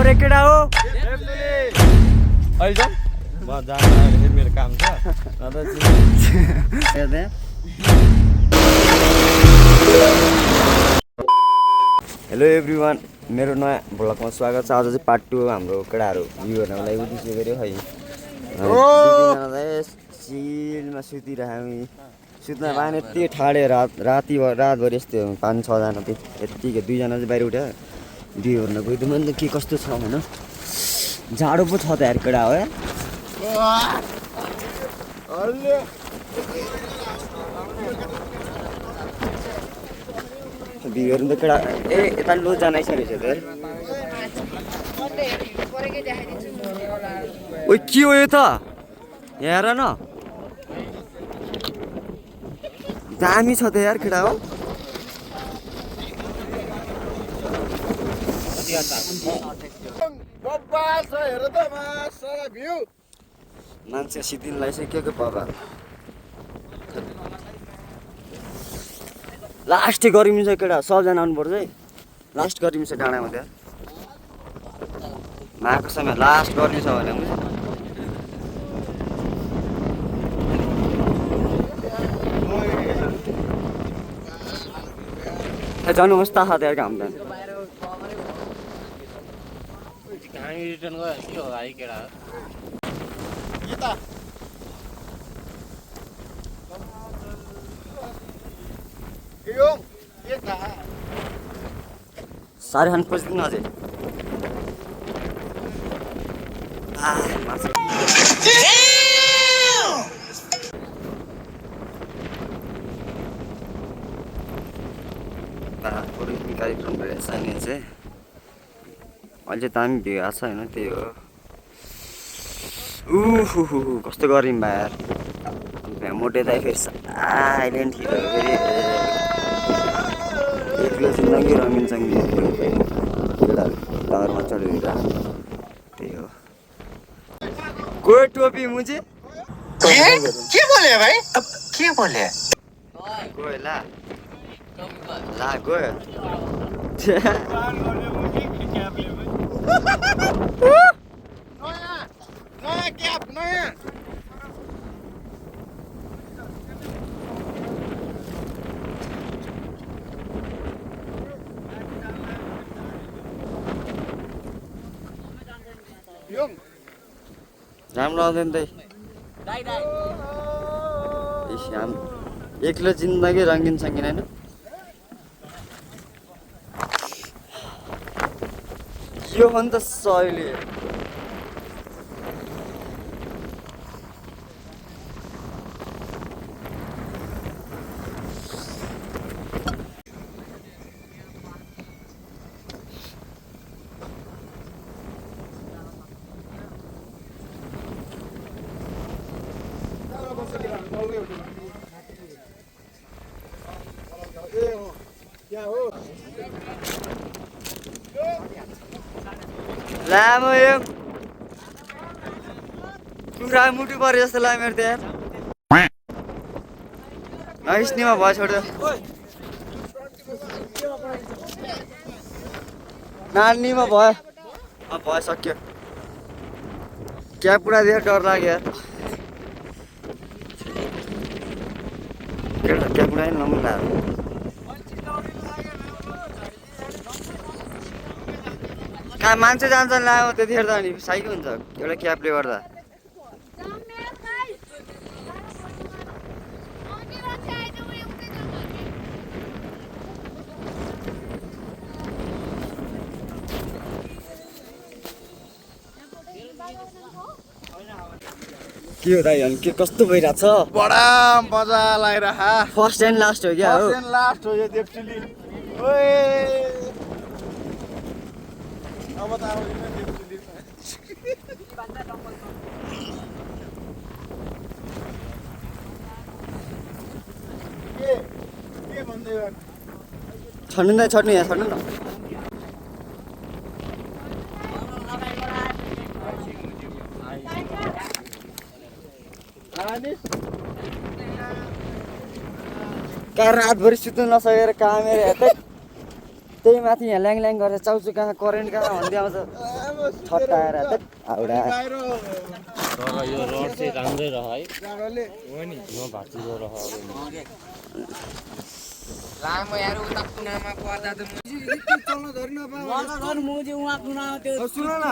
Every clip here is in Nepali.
गरे केटा हो अहिले जाऊँ म जान मेरो काम छ हेलो एभ्रिवान मेरो नयाँ भ्लगमा स्वागत छ। आज चाहिँ पार्ट 2 हाम्रो केटाहरू भ्यू हेर्नको लागि उद्देश्य गऱ्यो है। दुईजना चाहिँ चिलमा सुतिरह्यो हामी सुत्न पाएन यति ठाडे रातभरि यस्तो 5-6 जना यतिकै 2 जना चाहिँ बाहिर उठ्यो भ्यू हेर्न गइदिउँ अन्त के कस्तो छ होइन। जाडो पो छ त यार केटा हो भ्यू हेर्नु त केटा ए यता लो जान आइसकेको छ त ओ के हो यो त हेर न दामी छ त यार केटा हो। मान्छे सिद्धिन लगाइसक्यो बाबा लास्ट गर्मी छ केटा सबजना आउनुपर्छ है। लास्ट गर्मी छ डाँडामा त्यहाँ माको समय लास्ट गर्मी छ भने जानुहोस् त त्यहाँ काम त रिटर्न गयो के हो भाइ केटा साह्रै खान खोजिदिनु अझै कार्यक्रम भइरहेछ नि चाहिँ अहिले दामी भ्यू आएको छ होइन त्यही हो। उहु कस्तो गरिम भा यार मोटे दाइ फेरि आइल्यान्ड हिरोहरू फेरि एक्लो जिन्दगी रमिन सङ्गी केटाहरू टावरमा चढेर त्यही हो। गयो टोपी मुझे के बोले भाइ के बोले गयो ला गयो नयाँ क्याप नयाँ राम्रो आउँदैन त श्याम एक्लो जिन्दगी रङ्गिन सङ्गिन होइन। यो हो नि त सहिले लामो यो कुखुरा मुटु पऱ्यो जस्तो लाग्यो मेरो त्यहाँ नहिस्नेमा भयो छोड्यो नानीमा भयो भयो सक्यो क्या पुरा देखेर डर लाग्यो यार क्या पुरा नम्बर लाग्यो कहाँ मान्छे जान्छन् लाग्यो त्यतिखेर त अनि साइको हुन्छ एउटा क्याबले गर्दा के हो दाइ अनि के कस्तो भइरहेछ बडा मजा लागिरहा फर्स्ट एन्ड लास्ट हो क्या हो लास्ट हो यो देवचुली ओए अब त आउँदैन देवचुली के भन्दै हो छड्नु न छड्नु यहाँ छड्नु न कहाँ रातभरि सुत्नु नसकेर कामेर हेर्दै त्यही माथि यहाँ ल्याङ ल्याङ गरेर चाउचु कहाँ करेन्ट कहाँ भन्दै आउँछ छट्टाएर हाउडा तर यो रोड चाहिँ राम्रै रह है हो नि नभाँचिरो रह लामो यार उता कुनामा पर्दा त सुन न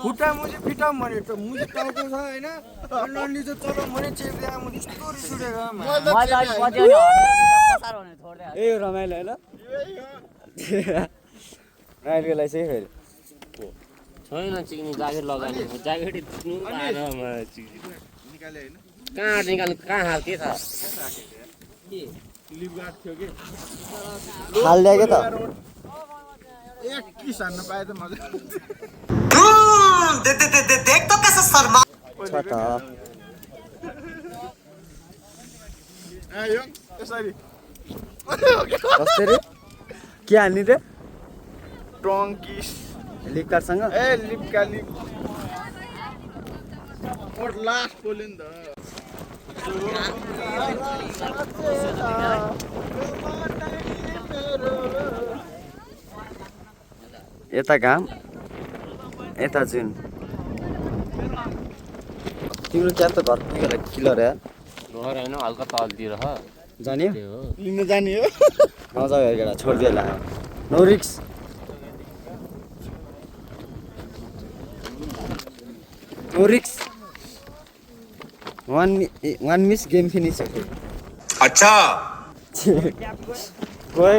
खुट्टा मुजी फिटाउँ भने त मुजी टाउको छ होइन नन्नी चाहिँ चलाउँ भने चेप्दा म यस्तो रिस उठेको ए रमाइलो होइन रमाइलोलाई चाहिँ फेरि छैन चिक्नी ज्याकेट लगाउने ज्याकेटै टिक्नु आराममा चिक्नी कहाँ निकाल्नु कहाँ हाल के छ हालिदियो क्या त एक किस हान्न पाए त मजा देख तो कैसे शर्मा छ त आयो यसरी कसरी के हान्ने रे टङ्किस लिपकारसँग ए लिपका लिप और लास्ट बोले नि त यता घाम यता जुन तिम्रो क्याब त घर पुगेर किलर या घर होइन हल्का तलतिर ह जाने त्यो हो लिन जाने हो मजा भयो केटा छोडिदियो ला नो रिक्स नो रिक्स वान मिस गेम फिनिस अच्छा कोही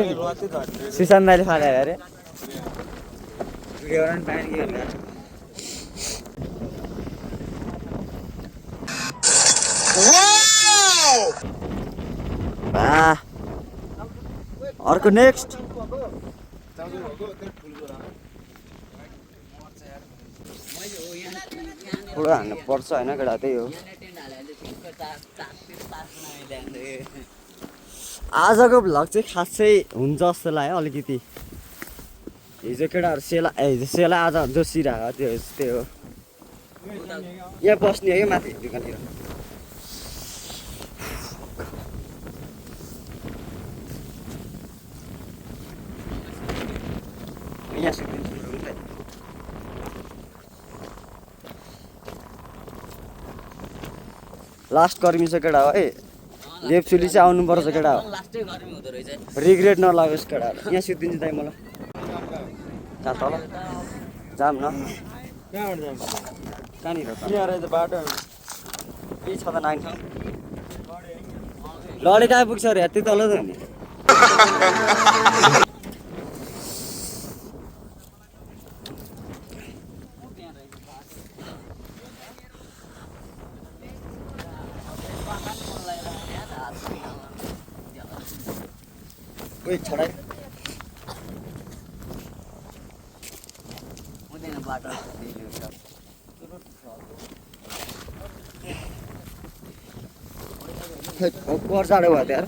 सुशान्त दाइले फाले अरे भिडियो बनाउनु पाएन कि होला अर्को नेक्स्ट पुरा हान्नु पर्छ होइन केटा त्यही हो आजको भ्लग चाहिँ खासै हुन्छ जस्तो लाग्यो अलिकति हिजो केटाहरू सेला हिजो सेला आज जोसिरहेको त्यो त्यही हो यहाँ बस्ने हो कि माथि दोकानतिर यहाँ सुत्दिन्छु लास्ट गर्मी छ केटा हो है लेप्चुली चाहिँ आउनुपर्छ केटा हो रिग्रेट नलागोस् केटा यहाँ सुत्दिन्छु दाइ मलाई कहाँ तल जाम न कहाँनिर यहाँ रहेछ बाटो केही छ त नाइन लडेको आइपुग्छ अरे त्यही तल त नि ओइ छोडा पर जाडो भयो त यार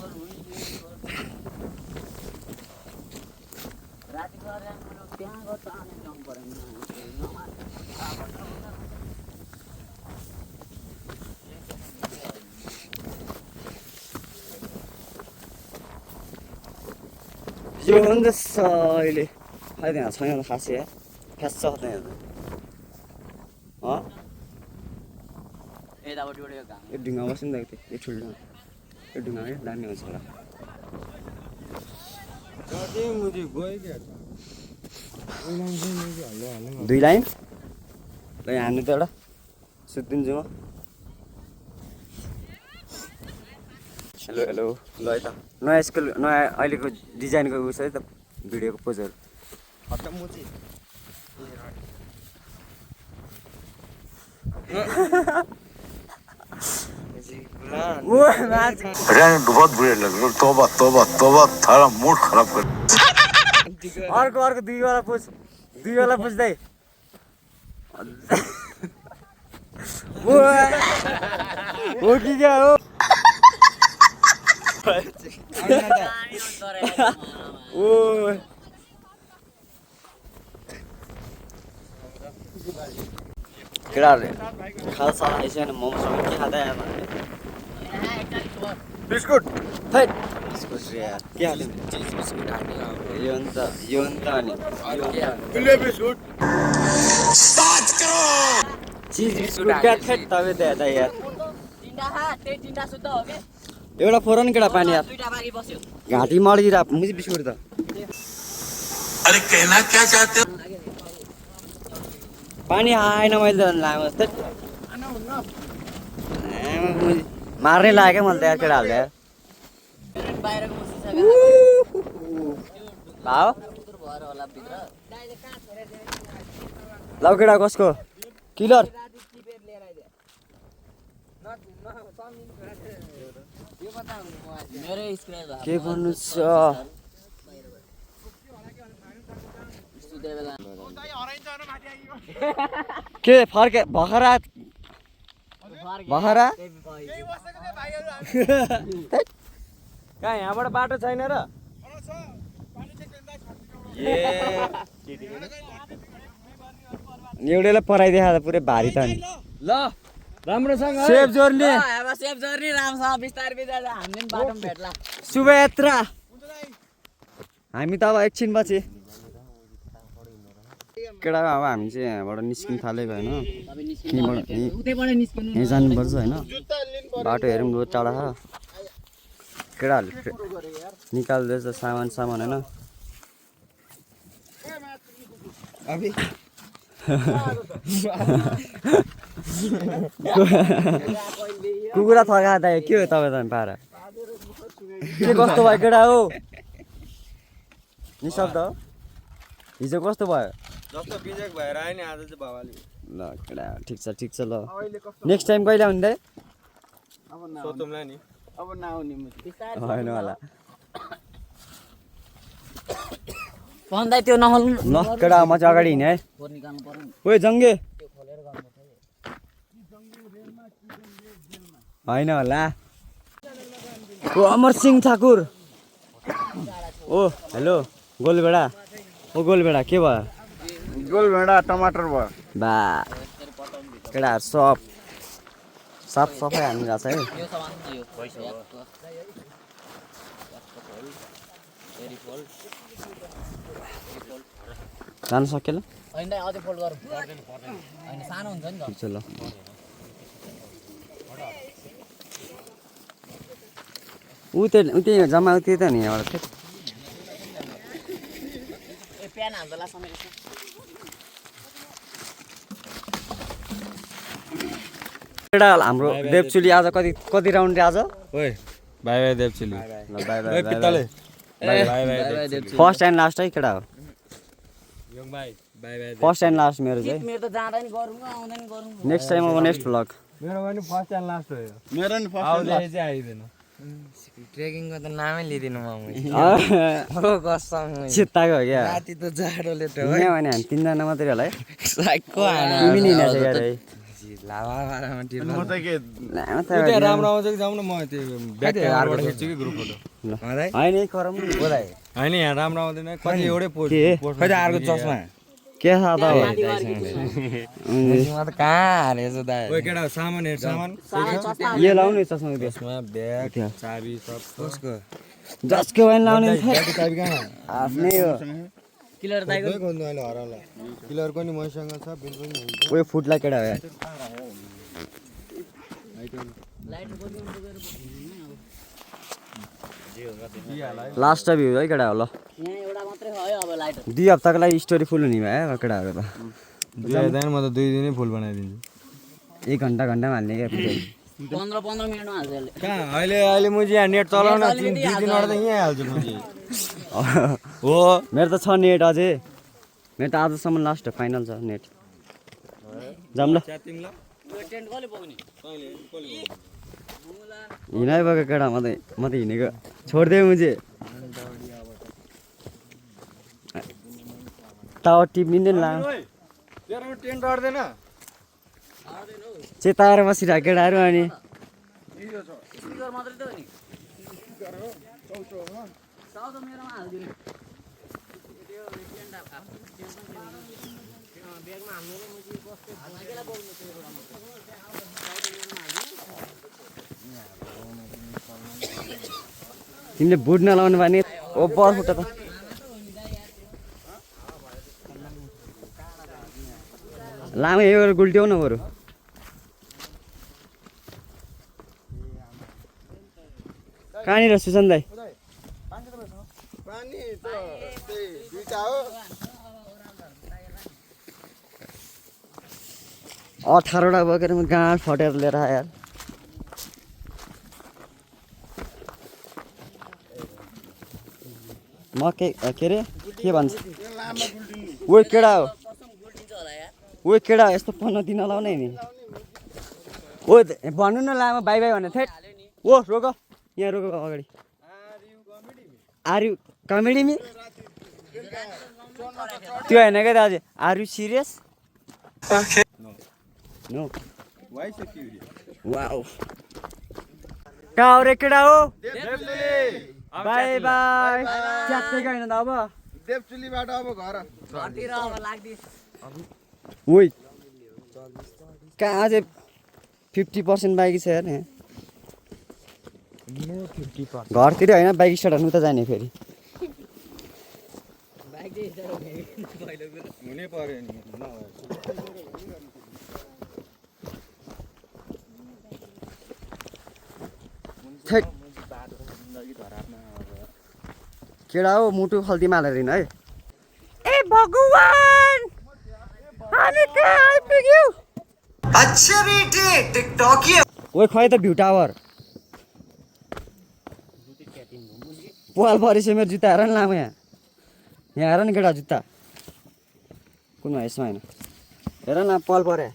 यो भन्दैछ अहिले खै त्यहाँ छैन खासै या फ्यास छ त्यहाँ यो ढुङ्गा बस्नु नि त यो ठुलो यो ढुङ्गा दामी हुन्छ होला दुई लाइन ल यहाँ हान्नु त एउटा सुत्दिन्छु म हेलो हेलो ल है त नयाँ स्कुल नयाँ अहिलेको डिजाइनको उस है त भिडियोको पोजहरू बहुत बुरे लग रहे तोबा तोबा तोबा थारा मूड खराब कर अर्को अर्को दुईवाला पुज्दै हो कि क्या हो ओ केटाहरूले खालसा आइसकेन मोमोसँग के खाँदै आयो भने बिस्कुट खै खुस रे यार के हाल्यो चिज बिस्कुट हाल्ने अब यो नि त अनि बिल्ले बिस्कुट चिज बिस्कुट क्या थेट तबे त यार तिनटा खा त्यही तिनटा शुद्ध हो के एउटा फोरन केटा पानी यार दुईटा बाँकी बस्यो घाँटी मड्किरा मुजी बिस्कुट त अरे कहना क्या चाहते हो पानी आएन मैले त लामो थेट मार्नै लाग्यो क्या मैले त यार केटाहरूले यार बाहिरको मुसिसक्यो भाउ भएर होला भित्र लौ केटा कसको किलर मेरो स्क्र्याच भयो के गर्नु छ सुते बेला के फर्के भखरा भखरा कहाँ यहाँबाट बाटो छैन र एउटैलाई पराइदिए त पुरै भारी त नि ल राम्रोसँग सेफ जोर्नी अब सेफ जर्नी राम्रोसँग बिस्तारै बिस्तारै हामीले पनि बाटोमा भेट्ला शुभयात्रा हामी त अब एकछिन पछि केटा अब हामी चाहिँ यहाँबाट निस्किन थालेको होइन उतैबाट निस्किनु यहीँ जानुपर्छ होइन बाटो हेरौँ रोड टाढा छ केटाहरूले निकाल्दैछ सामान होइन कुकुरा थकादा के हो तपाईँ पारा के कस्तो भयो केटा हो निशब्द हो हिजो कस्तो भयो जस्तो बिजेक भएर आयो नि आज चाहिँ बाबाले ल केटा ठिक छ ल नेक्स्ट टाइम कहिले आउँदै सोधौँला नि अब नआउने होइन होला भन्दै त्यो नहल्नु ल केटा म चाहिँ अगाडि हिँडेँ है फोन निकाल्नु पर्यो नि ओए जङ्गे होइन होला ओ अमर सिंह ठाकुर ओ हेलो गोलबेडा गोलबेडा के भयो गोलभेडा टमाटर भयो बा केटाहरू साफ सफाइ हानिरहेको छ है यो सामान चाहिँ यो पैसा जानु सकेन होइन दाइ अझै फोल्ड गरौँ होइन सानो हुन्छ नि त ठिक छ ल उतै जम्मा उतै त नि यहाँबाट ए प्यान हाल्दा ला समय केटा हाम्रो देवचुली आज कति राउन्ड आज ओए बाई बाई देवचुली ल बाई बाई पित्तले बाई बाई फर्स्ट एन्ड लास्ट है केटा हो योङ भाइ बाई बाई फर्स्ट एन्ड लास्ट मेरो चाहिँ मेरो त जाँदा नि गरौँ आउँदा नि गरौँ नेक्स्ट टाइम अब नेक्स्ट भ्लग मेरो पनि फर्स्ट एन्ड लास्ट हो यो मेरो नि फर्स्ट आउँदै चाहिँ आइदिनु ट्रेकिङको त नामै लिदिनु म कसम चित्ताको हो क्या राति त जाडोले त हिँड्यो भने हामी तिनजना मात्रै होला है साइकको तिमी नि हिँडेको छ यार है लावा भाडामा टिप्नु लामो त त्यहाँ राम्रो आउँछ कि जाउँ न म त्यो ब्याक क्यामेराबाट खिच्छु कि ग्रुप फोटो होइन है करम बोलाइ होइन यहाँ राम्रो आउँदैन कति एउटै पोस्ट के? खै त अर्को चस्मा के छ त अब म त कहाँ हारेछ दाइ ओए केटा सामान हेर सामान यो लाउने चस्मा त्यो त्यसमा ब्याग चाबी सब कसको जसको पनि लाउने नि थियो। चाबी कहाँ आफ्नै हो किलर दाइको खोइ खोज्नु अहिले हराउला किलरको नि मसँग छ बिल पनि हुन्छ उयो फुट्ला केटा हो यार लास्ट भ्यू है केटा हो ल यहाँ एउटा मात्रै छ है अब लाइट 2 हप्ताको लागि स्टोरी फुल हुने भयो केटाहरू त जाँदैन म त 2 दिनै फुल बनाइदिन्छु 1 घन्टामा हाल्ने क्या 15 मिनटमा हाल्छ यसले कहाँ अहिले मुजी यहाँ नेट चलाउन 2 दिनबाट त यहीँ हाल्छु मुजी हो मेरो त छ नेट अझै मेरो त आजसम्म लास्ट हो फाइनल छ नेट जाम ल यो टेन्ट कसले बोक्ने हिँडाइबएको केटा म त हिँडेको छोडिदिएँ मुझे टावर टिप्लिँदैन ला तेरोमा टेन्ट अड्दैन चेताएर बसिरहेको केटाहरू अनि स्पिकर मात्रै त हो नि साउथ मेरोमा हालिदिनु त्यो टेन्ट ब्यागमा हाल्नु नि मुजी बस्दै केलाई बोक्नु त्यो एउटा मात्रै तिमीले बुट नलाउनु भने ओ बर फुट त लामो यो गरेर गुल्ट्याउ न बरु कहाँनिर सुशान्त दाइ पानी त त्यही दुईटा हो 18 वटा बोकेर म गाँड फटेर लिएर आएँ यार म के अरे के भन्छ ओ केडा हो ओ केडा यस्तो पन्न दिन लाउने नि ओ भन्नु न लामा बाई बाई भने थेट ओ रोक यहाँ रोक अगाडि आर यु कमेडी मी त्यो होइन क्या दाजु are you serious no wow कहाँ हो रे केडा हो बाई बाई च्यात्तै गएन त अब देवचुलीबाट अब घर ओइ कहाँ चाहिँ 50% बाइक छ यार यहाँ घरतिर होइन बाइक स्टार्ट हुनु त जाने फेरि हुनै पर्यो नि केडा हो मुटु खल्तीमा हालेर हिँड है ए भगवान हामी कहाँ आइपुग्यौ अच्छा बेटे टिकटॉकी ओइ खै त भ्यू टावर पाल परेछ मेरो जुत्ता हेर न लामो यहाँ हेर न केटा जुत्ता कुनमा यसमा होइन हेर न पाल परे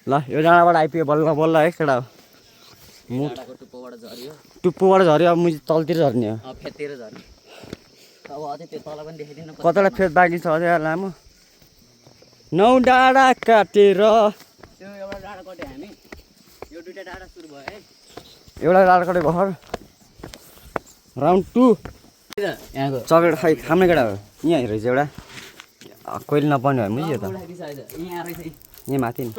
ल यो डाँडाबाट आइपुग्यो बल्ल बल्ल है केटा टुप्पोबाट झऱ्यो अब मुजी तलतिर झर्ने हो फेदतिर झर्ने अब अझै त्यो तल पनि देखाइदिनु कतिवटा फेद बाँकी छ अझै लामो 9 डाँडा काटेर त्यो एउटा डाँडा कट्यो हामी यो दुईटा डाँडा सुरु भयो है एउटा डाँडा काटे भर राउन्ड 2 यहाँको चक्लेट खाइ खाने केटा हो यहाँ रहेछ एउटा कहिले नपर्ने भयो मुजी त यहाँ रहेछ यहाँ माथि नि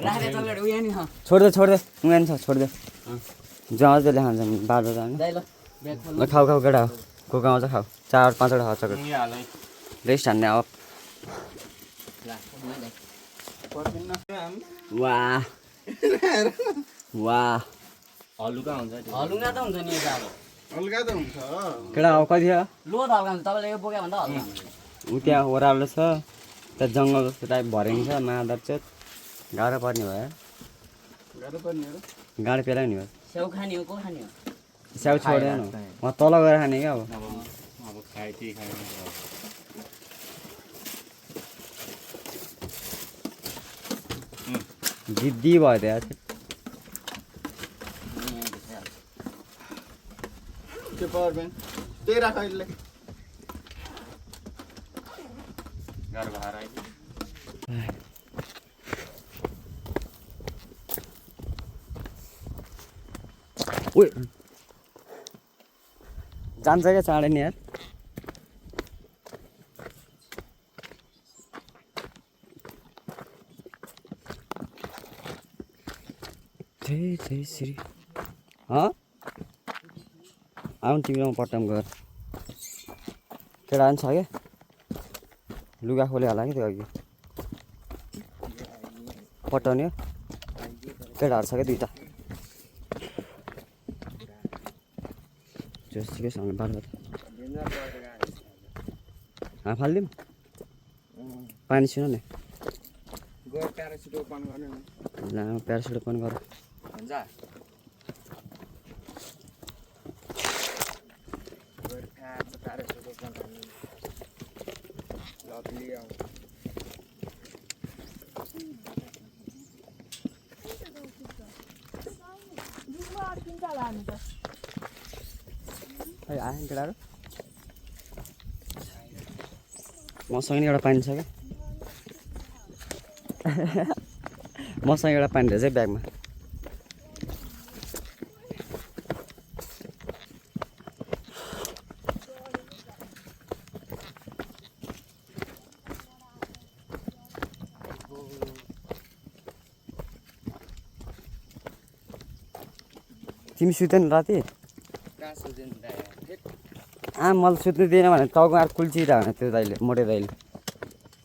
राखेको चक्लेट उयो नि छोडिदे उहाँ नि छ छोडिदे जहाँ जसले खान्छ बाटो जाने जाइ ल ब्याग खोल्नु ल खाऊ केटा हो को आउँछ खाऊ 4-5 वटा खाऊ चक्लेट रेस्ट हान्ने अब वाह वाह हलुका हुन्छ हलुङ्गा त हुन्छ नि यो अब हल्का त हुन्छ केटा अब कति हो लो त हल्का हुन्छ तपाईँले यो बोक्यो भने त हल्का हुन्छ ऊ त्यहाँ ओह्रालो छ त्यहाँ जङ्गल जस्तो टाइप भरेको छ मादर चाहिँ गाह्रो पर्ने भयो गाडी पेला नि भयो स्याउ खाने हो को खाने हो स्याउ छोडेन म तल गएर खाने क्या अब अब खाए त्यही खाए जिद्दी भयो त्यहाँ त्यो पावर ब्याङ्क त्यही राख अहिले गाह्रो भएर आइपुग्यो उयो जान्छ क्या चाँडै नि यार जय श्री आउनु तिमीलाई पट्टाम गएर केटा पनि छ क्या लुगा खोले होला कि त्यो अघि पट्टाउने हो केटाहरू छ क्या दुइटा जोसुकैसँग बाटो फालिदिउँ पानी सुन नि गएर प्यारासुट ओपन गर्ने लामो प्यारासुट ओपन गर हुन्छ गएर प्यारासुट ओपन गर्ने लभली आऊ खै आयो केटाहरू मसँग नि एउटा पानी छ क्या मसँग एउटा पानी रहेछ है ब्यागमा तिमी सुतेन राति कहाँ सुत्यो नि दाइ मैले सुत्नु दिएन भने टाउको आएर कुल्चिरह भने त्यो दाइले मोटे दाइले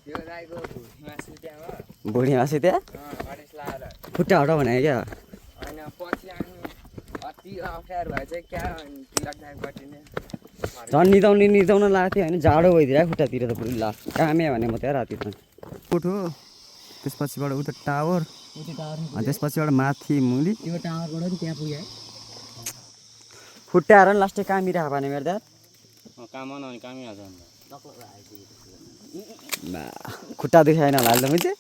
त्यो दाइको भुइँमा सुत्यामा भुँडीमा सुत्या अडेस लाएर खुट्टा हटाउ भने क्या होइन पछि आउनु अति अप्ठ्यारो भएछ क्या तिलक दाइपट्टि नै झन् निदाउन लागेको थियो होइन जाडो भइदिरहेको खुट्टातिर त पुरै ला कामे भने म त्यहाँ राति त उठो त्यसपछिबाट उता टावर त्यसपछिबाट माथि मुली त्यो टावरबाट नि त्यहाँ पुग्यो है खुट्टाएर नि लास्टै कामिरहेको भने मेरो दार काम नहुने कामै हाल्छ अन्त खुट्टा दुखाएन होला अहिले त मैले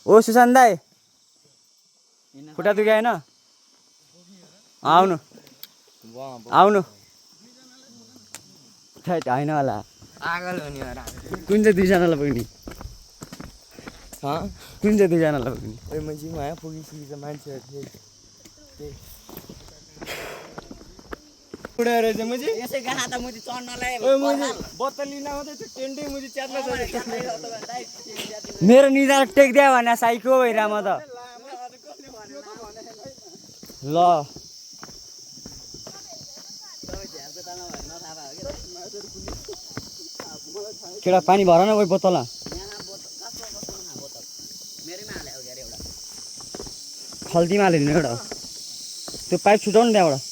ओ सुशान्त दाई खुट्टा दुखाएन आउनु आउनु थैट होइन होला पागल हुने हो कुन चाहिँ दुईजनालाई पुग्ने कुन चाहिँ दुईजनालाई पुग्ने ओइ मान्छे यहाँ पुगिसकेको मान्छेहरू थिए उडाएर चाहिँ मैले यसै गाहा त मुजी चढ्नलाई बोतल लिन आउँदै त्यो टेन्टै मुजी च्यात्न मेरो निधार टेक्दियो भने साइको भइरह म त ल केटा पानी भर न कोही बोतल खल्तीमा हालिदिनु एउटा त्यो पाइप छुटाउनु त्यहाँबाट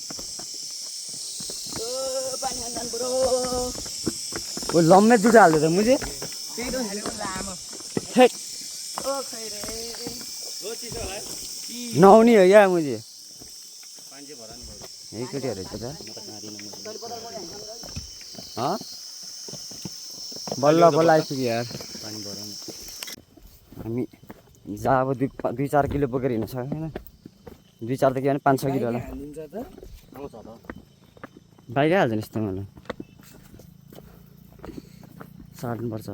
ओ लम्बे जुटा हाल्दै त मुझे नहुने हो क्या मुझे यही केटीहरू छ त बल्ल बल्ल आइपुग्यो यार हामी जहाँ अब 2-4 किलो बोकेर हिँड्न सक्दैन 2-4 त के भने 5-6 किलो होला बाइकै हाल्छ नि यस्तो मलाई साट्नुपर्छ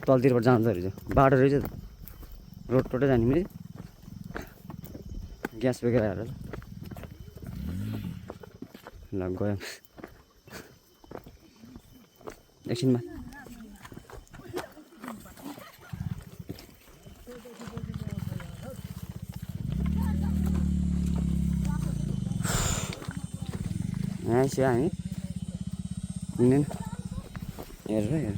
तलतिरबाट जाँदो रहेछ बाटो रहेछ त रोड टोटै जाने मैले ग्यास बोकेर आएर ल गयो एकछिनमा यहाँ आइसक्यो हामी हिँड्नु हेर हेर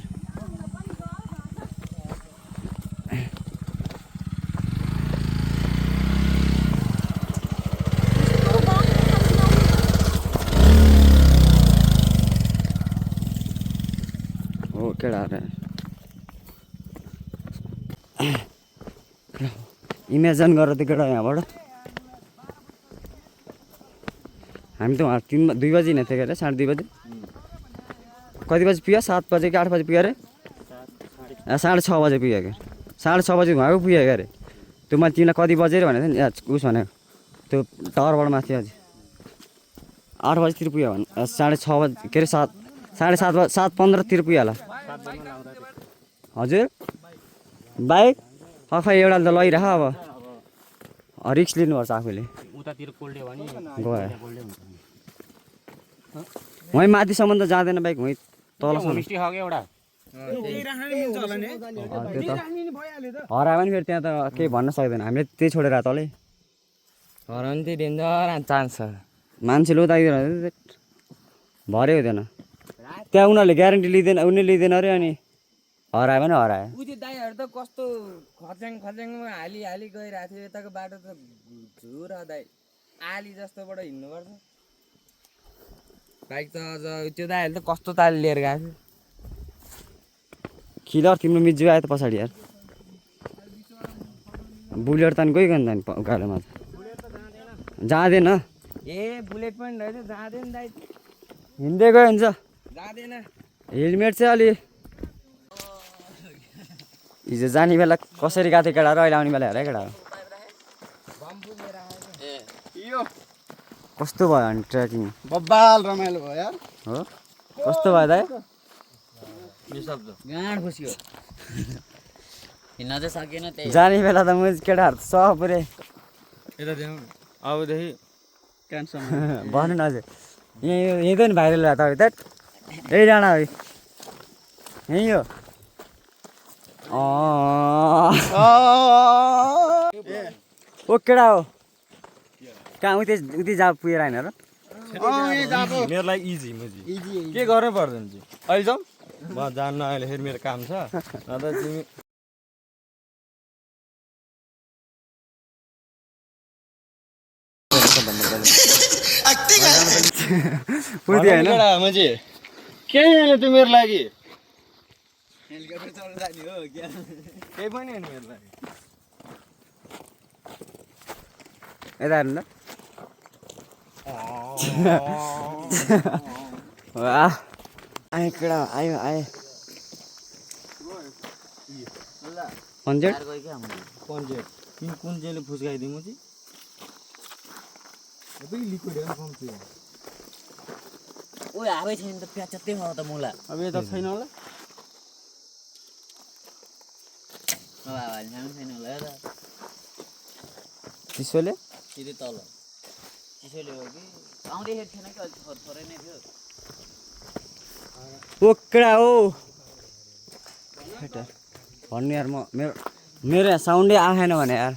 हो केटाहरू इमेजिन गर त्यो केटा यहाँबाट हामी त उहाँ 2 बजी हिँडेको थियो अरे 2:30 बजे कति बजी पुग्यो 7 बजे कि 8 बजे पुग्यो अरे 6:30 बजे पुग्यो अरे 6:30 बजी घुमाएको पुग्यो अरे त्यो मैले तिमीलाई कति बजेर भनेको थिएँ नि उस भनेको त्यो टावरबाट माथि अझै 8 बजीतिर पुग्यो भने 6:30 बजी के अरे 7:15तिर पुग्यो होला हजुर बाइक खै एउटा त लैरह अब रिक्स लिनुपर्छ आफूले उतातिर कोल्ड्यो भने गयो वहीँ माथिसम्म त जाँदैन बाइक वहीँ तलसम्म होमस्टे छ क्या एउटा त्यो त हरायो भने फेरि त्यहाँ त केही भन्न सक्दैन हामीले त्यही छोडेर तलै हराउनु चाहिँ डेन्जर चान्स छ मान्छेले उतातिर भरै हुँदैन त्यहाँ उनीहरूले ग्यारेन्टी लिँदैन उनीहरूले लिँदैन अरे अनि हरायो भने हरायो ऊ त्यो दाइहरू त कस्तो खच्याङमा हाली गइरहेको थियो यताको बाटो त झुर दाइ आली जस्तोबाट हिँड्नुपर्छ बाइक त अझ त्यो दाइहरूले त कस्तो ताली लिएर गएको थियो किलर तिम्रो मिजु आयो त पछाडि यार बुलेट त गइकन त उकालोमा त जाँदैन ए बुलेट पनि रहेछ जाँदैन दाइ हिँड्दै गयो हुन्छ जाँदैन हेलमेट चाहिँ अलि हिजो जाने बेला कसरी गएको थियो केटाहरू अहिले आउने बेला हेर केटाहरू कस्तो भयो अनि ट्रेकिङ बब्बाल रमाइलो भयो यार हो कस्तो भयो दाइ गाँड फुस्क्यो हिँड्न चाहिँ सकेन त्यही जाने बेला त म केटाहरू सब पुरै यता देऊ अबदेखि क्यान्सर भन्नु न अझै यहीँ त नि भाइरल भयो तपाईँ त यही डाँडा हो यहीँ हो ओ केटा हो कहाँ उतै जा पुगेर आएन र मेरो लागि इजी के गर्नै पर्दैन चाहिँ अहिले जाउँ म जान्न अहिले फेरि मेरो काम छ अन्त तिमी पुग्दै होइन म चाहिँ केही होइन त्यो मेरो लागि केही पनि होइन मेरो लागि यता हेर्नु त आयो केटा आयो आयो पन्जेट पन्जेट तिमी कुन चाहिँले फुस्काइदिउँ म चाहिँ ओ हावै छैन त प्याचत्तै हो त मुला अब यता छैन होला अब हावाले खानु छैन होला त चिसोले सिधै तल चिसोले हो कि आउँदैखेरि थिएन कि अलिक थोरै नै थियो ओ केटा हो भन्नु यार म मेरो यहाँ साउन्डै आएन भने यार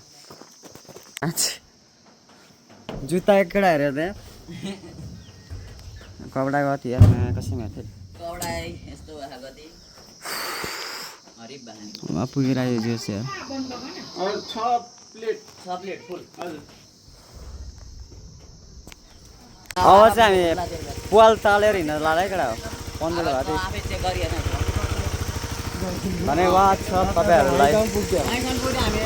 जुत्ता एक केटा हेऱ्यो त यहाँ कपडा कति यार कसैमा थियो कौडा यस्तो गति हरिब भानी पुगेर आयो जोस यार 6 प्लेट फुल अब चाहिँ हामी पाल तालेर हिँड्न लाँदै केटा हो 15 भएको थियो आफै चेक गरिएन धन्यवाद छ तपाईँहरूलाई हामी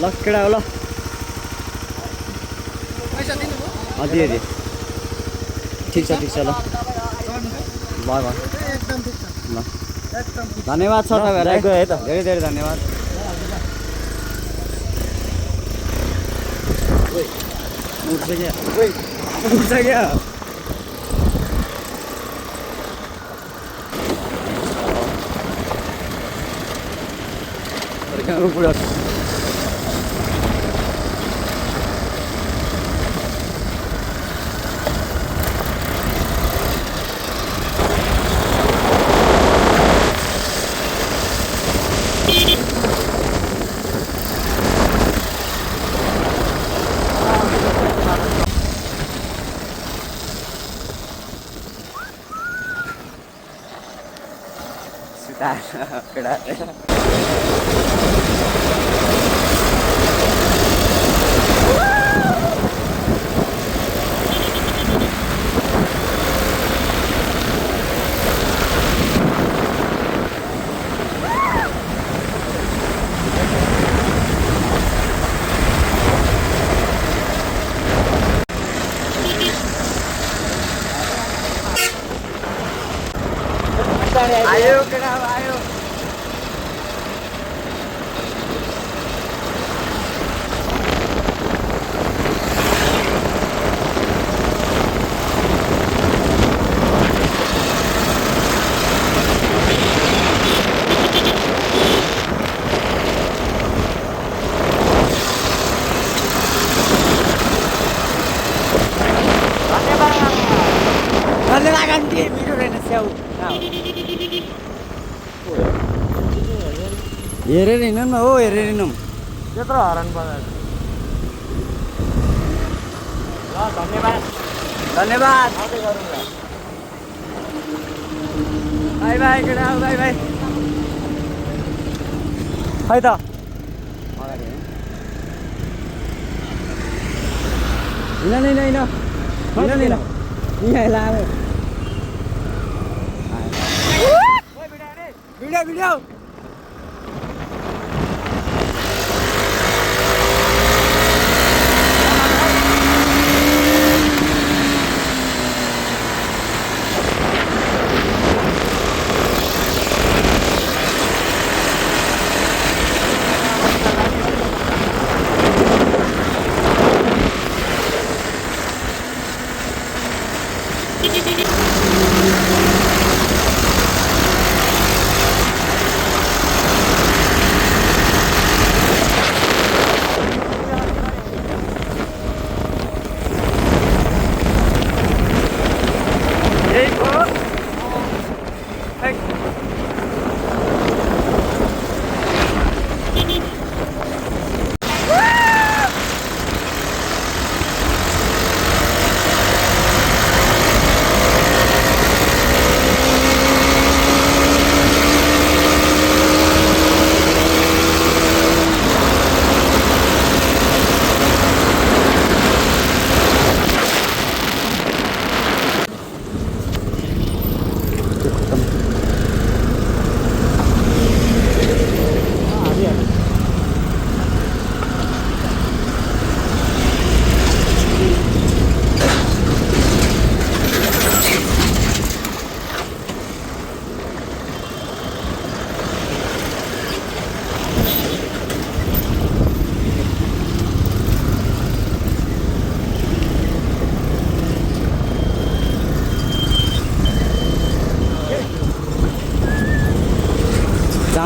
ल केटा हो ल दियो दियो ठिक छ ल ल ल धन्यवाद छ तपाईँहरूलाई है त धेरै धेरै धन्यवाद उठ्छ क्या पुरा केटा आयो केटा आयो धन्यवाद आन्टी मिठो रहेन स्याउ हेरेर हिँडौँ न हो हेरेर हिँडौँ त्यत्रो हरान बजाएर ल धन्यवाद धन्यवाद बाई बाई केटा बाई बाई खै त हिँड यहाँ लाग्यो भिडियो भिडियो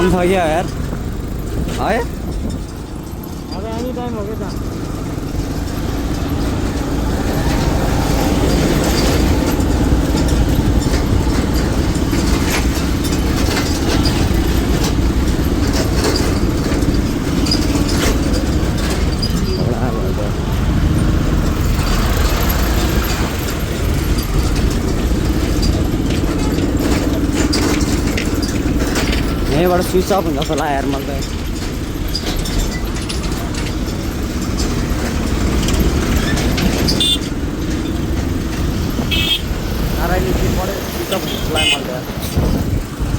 काम छ क्या यार है अब एनी टाइम हो क्या त यहीँबाट स्विच अफ हुन्छ जस्तो लाग्यो यार मलाई त नारायणी पढ्यो स्विच अफ हुन्छ जस्तो लाग्यो मलाई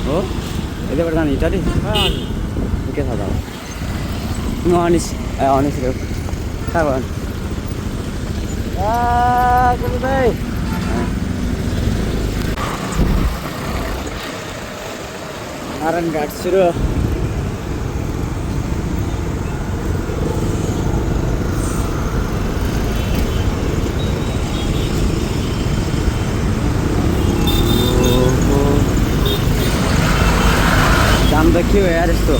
हो यताबाट जाने इटली के छ त अनिस अनिस रे कहाँ भयो भाइ नारायण घाट सुरु काम त के हो यार यस्तो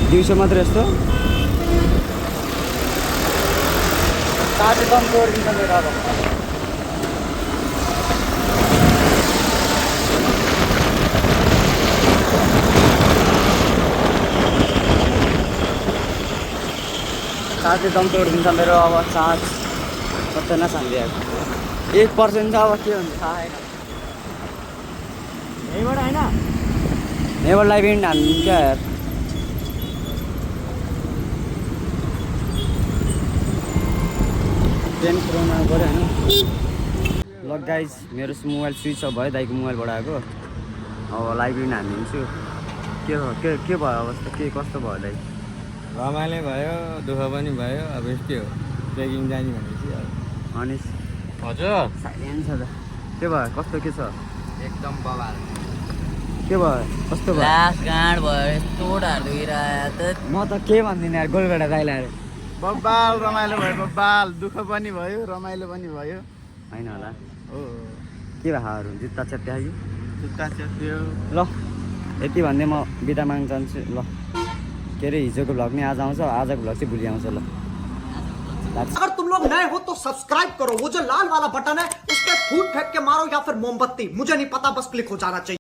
दिउँसो मात्र यस्तो काटे दम तोडिदिन्छ मेरो अब काटे दम तोडिदिन्छ मेरो अब चार्ज कतै नसानिदिएको 1% छ अब के हुन्छ थाहा छैन यहीँबाट होइन यहाँबाट लाइभ इन्ड हान्नु क्या यार टेन प्रोमा गऱ्यो होइन ल गाइज मेरो मोबाइल स्विच अफ भयो दाइको मोबाइलबाट आएको अब लाइभ इन्ड हानिदिन्छु के भयो अवस्था के कस्तो भयो दाइ रमाइलो भयो दुःख पनि भयो अब यस्तै हो ट्रेकिङ जाने भनेपछि अब अनि हजुर साइलेन्ट छ त के भयो कस्तो के छ एकदम बबाल के भयो कस्तो भयो लास गाँड भयो यस्तो ढाड दुखिरहेको त म त के भन्दिनँ यार गोलगडा दाइलाई बब्बाल रमाइलो भयो बब्बाल दुःख पनि भयो रमाइलो पनि भयो होइन होला हो के भाइहरू जुत्ता च्यात्या कि जुत्ता च्यात्यो ल यति भन्दै म बिदा माग्न चाहन्छु ल के अरे हिजोको भ्लग नै आज आउँछ आजको भ्लग चाहिँ भोलि आउँछ ल अगर तुम लोग नए हो तो सब्सक्राइब करो वो जो लाल वाला बटन है उस पर फूट फेंक के मारो या फिर मोमबत्ती मुझे नहीं पता बस क्लिक हो जाना चाहिए